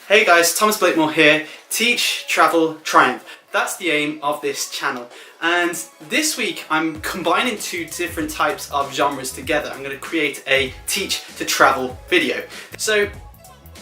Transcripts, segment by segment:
Hey guys, Thomas Blakemore here, Teach.Travel.Triumph. That's the aim of this channel. And this week I'm combining two different types of genres together. I'm going to create a Teach to Travel video. So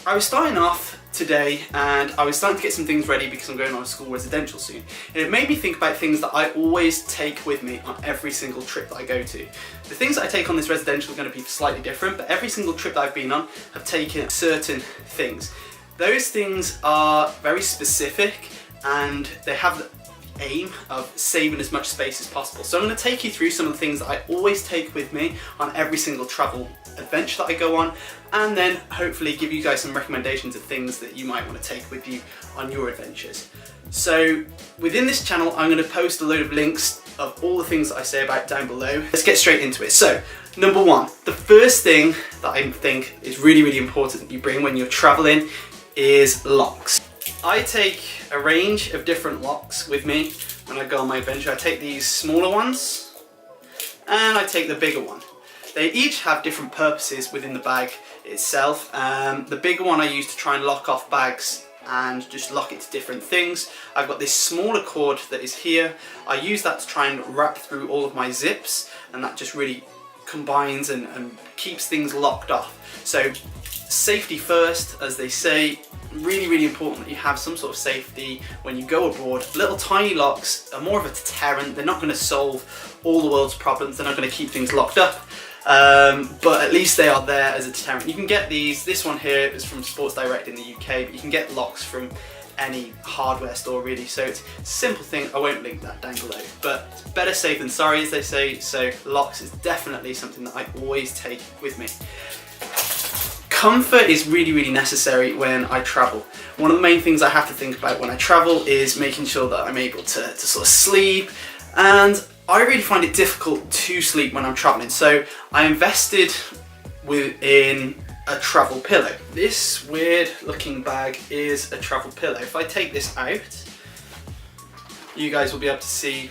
I was starting off today and I was starting to get some things ready because I'm going on a school residential soon. And it made me think about things that I always take with me on every single trip that I go to. The things that I take on this residential are going to be slightly different, but every single trip that I've been on have taken certain things. Those things are very specific and they have the aim of saving as much space as possible. So I'm going to take you through some of the things that I always take with me on every single travel adventure that I go on, and then hopefully give you guys some recommendations of things that you might want to take with you on your adventures. So within this channel I'm going to post a load of links of all the things that I say about down below. Let's get straight into it. So number one, the first thing that I think is really important that you bring when you're traveling is locks. I take a range of different locks with me when I go on my adventure. I take these smaller ones and I take the bigger one. They each have different purposes within the bag itself. The bigger one I use to try and lock off bags and just lock it to different things. I've got this smaller cord that is here. I use that to try and wrap through all of my zips, and that just really combines and keeps things locked off. So safety first, as they say. Really important that you have some sort of safety when you go abroad. Little tiny locks are more of a deterrent. They're not going to solve all the world's problems. They're not going to keep things locked up, but at least they are there as a deterrent. You can get these. This one here is from Sports Direct in the UK, but you can get locks from any hardware store really. So it's a simple thing. I won't link that down below, but better safe than sorry, as they say. So locks is definitely something that I always take with me. Comfort is really necessary when I travel. One of the main things I have to think about when I travel is making sure that I'm able to sort of sleep, and I really find it difficult to sleep when I'm traveling. So I invested in a travel pillow. This weird looking bag is a travel pillow. If I take this out, you guys will be able to see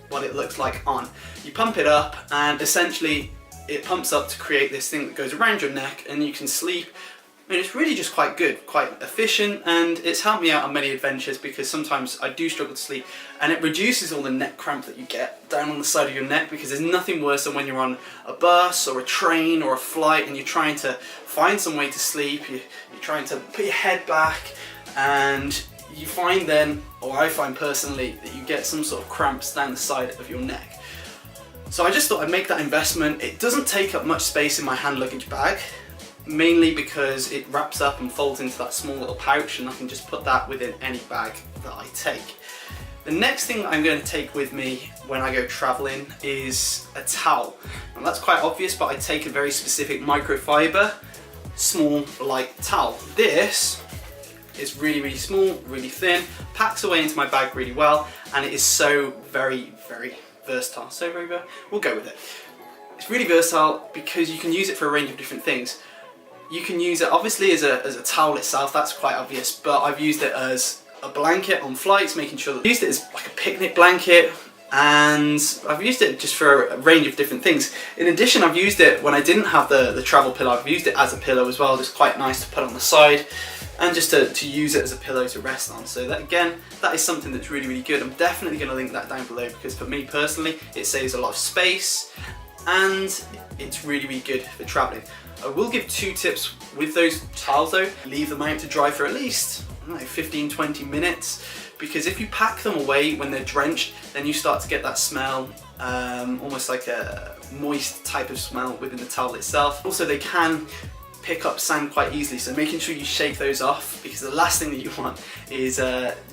what it looks like on. You pump it up and essentially it pumps up to create this thing that goes around your neck and you can sleep. And it's really just quite good, quite efficient, and it's helped me out on many adventures because sometimes I do struggle to sleep, and it reduces all the neck cramp that you get down on the side of your neck, because there's nothing worse than when you're on a bus or a train or a flight and you're trying to find some way to sleep, you're trying to put your head back, and you find then, or I find personally, that you get some sort of cramps down the side of your neck. So I just thought I'd make that investment. It doesn't take up much space in my hand luggage bag, mainly because it wraps up and folds into that small little pouch, and I can just put that within any bag that I take. The next thing I'm going to take with me when I go traveling is a towel. And that's quite obvious, but I take a very specific microfiber, small, light towel. This is really small, really thin, packs away into my bag really well, and it is so very versatile. So we'll go with it. It's really versatile because you can use it for a range of different things. You can use it obviously as a towel itself, that's quite obvious, but I've used it as a blanket on flights, making sure that I've used it as like a picnic blanket, and I've used it just for a range of different things. In addition, I've used it when I didn't have the travel pillow. I've used it as a pillow as well, just quite nice to put on the side, and just to use it as a pillow to rest on. So that, again, that is something that's really good. I'm definitely going to link that down below because for me personally, it saves a lot of space and it's really good for traveling. I will give 2 tips with those towels though. Leave them out to dry for at least, I don't know, 15-20 minutes, because if you pack them away when they're drenched, then you start to get that smell, almost like a moist type of smell within the towel itself. Also, they can pick up sand quite easily, so making sure you shake those off, because the last thing that you want is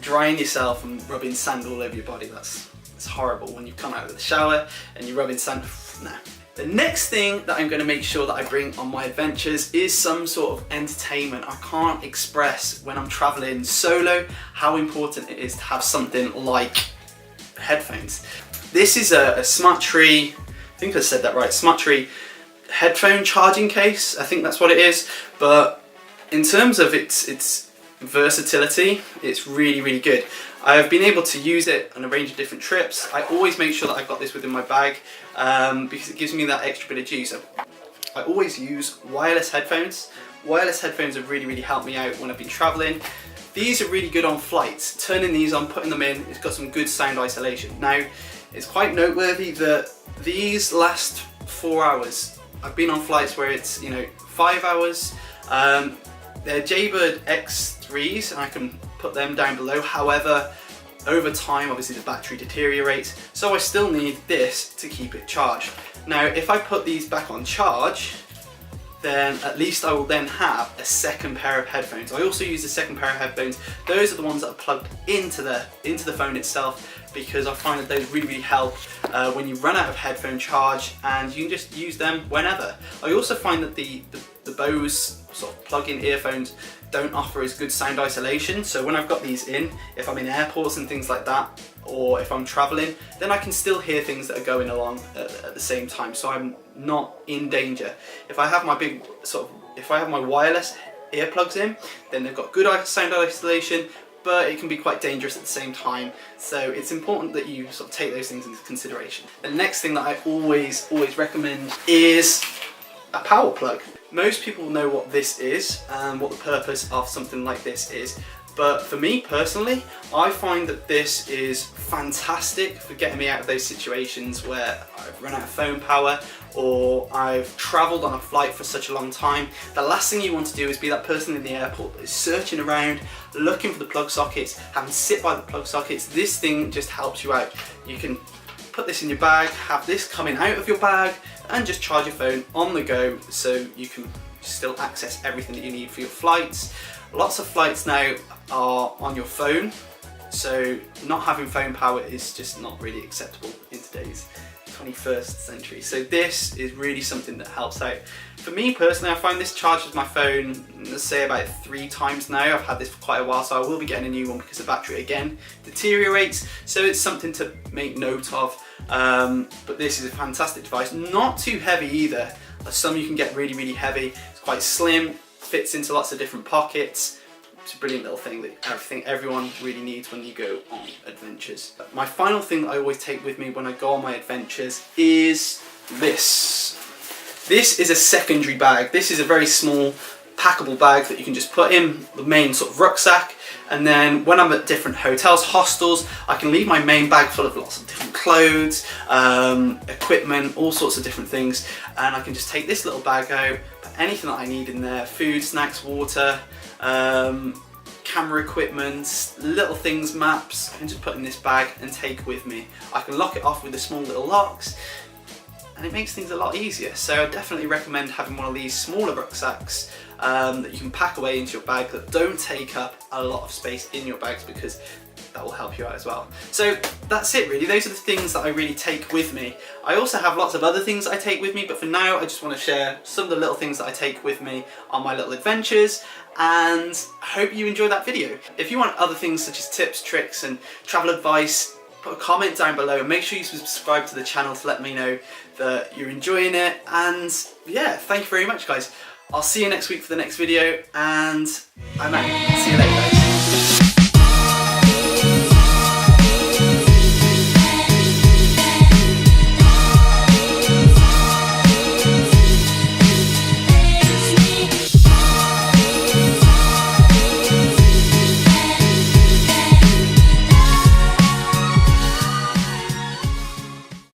drying yourself and rubbing sand all over your body. That's horrible when you come out of the shower and you're rubbing sand. No. The next thing that I'm going to make sure that I bring on my adventures is some sort of entertainment. I can't express when I'm traveling solo how important it is to have something like headphones. This is a Smatree, I think I said that right, Smatree headphone charging case, I think that's what it is, but in terms of its versatility, it's really good. I've been able to use it on a range of different trips. I always make sure that I've got this within my bag because it gives me that extra bit of juice. I always use wireless headphones wireless headphones have really helped me out when I've been traveling. These are really good on flights. Turning these on, putting them in, it's got some good sound isolation. Now, it's quite noteworthy that these last 4 hours, I've been on flights where it's, 5 hours. They're Jaybird X3s, and I can put them down below. However, over time, obviously the battery deteriorates, so I still need this to keep it charged. Now, if I put these back on charge, then at least I will then have a second pair of headphones. I also use a second pair of headphones. Those are the ones that are plugged into the phone itself, because I find that those really help when you run out of headphone charge, and you can just use them whenever. I also find that the Bose sort of plug-in earphones don't offer as good sound isolation, so when I've got these in, if I'm in airports and things like that, or if I'm traveling, then I can still hear things that are going along at the same time, so I'm not in danger. If I have my if I have my wireless earplugs in, then they've got good sound isolation, but it can be quite dangerous at the same time, so it's important that you sort of take those things into consideration. The next thing that I always recommend is a power plug. Most people know what this is and what the purpose of something like this is, but for me personally, I find that this is fantastic for getting me out of those situations where I've run out of phone power or I've travelled on a flight for such a long time. The last thing you want to do is be that person in the airport that is searching around, looking for the plug sockets, having to sit by the plug sockets. This thing just helps you out. You can put this in your bag, have this coming out of your bag, and just charge your phone on the go, so you can still access everything that you need for your flights. Lots of flights now are on your phone, so not having phone power is just not really acceptable in today's 21st century. So this is really something that helps out. For me personally, I find this charges my phone, let's say about 3 times now. I've had this for quite a while, so I will be getting a new one because the battery again deteriorates. So it's something to make note of. But this is a fantastic device, not too heavy either. Some you can get really heavy. It's quite slim, fits into lots of different pockets. It's a brilliant little thing that everyone really needs when you go on adventures. My final thing that I always take with me when I go on my adventures is this. This is a secondary bag. This is a very small packable bag that you can just put in the main sort of rucksack, and then when I'm at different hotels, hostels, I can leave my main bag full of lots of different clothes, equipment, all sorts of different things, and I can just take this little bag out, put anything that I need in there, food, snacks, water, camera equipment, little things, maps. I can just put in this bag and take with me. I can lock it off with the small little locks, and it makes things a lot easier. So I definitely recommend having one of these smaller rucksacks that you can pack away into your bag that don't take up a lot of space in your bags, because that will help you out as well. So that's it really. Those are the things that I really take with me. I also have lots of other things that I take with me, but for now I just want to share some of the little things that I take with me on my little adventures, and I hope you enjoy that video. If you want other things such as tips, tricks and travel advice, put a comment down below, and make sure you subscribe to the channel to let me know that you're enjoying it. And yeah, thank you very much guys. I'll see you next week for the next video, and I'm out. See you later guys.